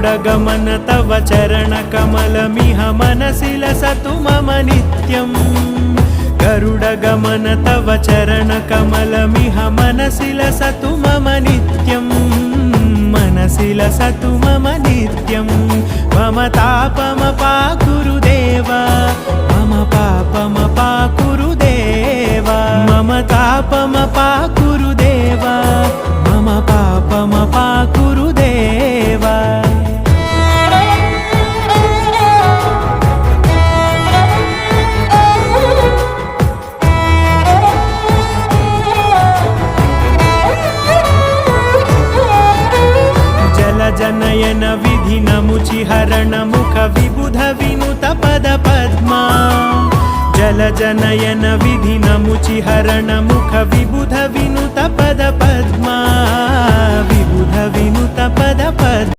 गरुडगमन तव चरणकमलमिह मनसि लसतु मम नित्यम् गरुडगमन तव चरणकमलमिह मनसि लसतु मम नित्यम् मनसि लसतु मम नित्यम् मम तापमपाकुरुदेव मम पापमपाकुरुदेव मम तापमपाकुरुदेव मम पापमपाकुरुदेव जनयन विधिनमुचिहरण मुख विबुध विनुत पद पद्मा जलजनयन विधिनमुचिहरण मुख विबुध विनुत पद पद्मा विबुध विनुत पद पद्मा।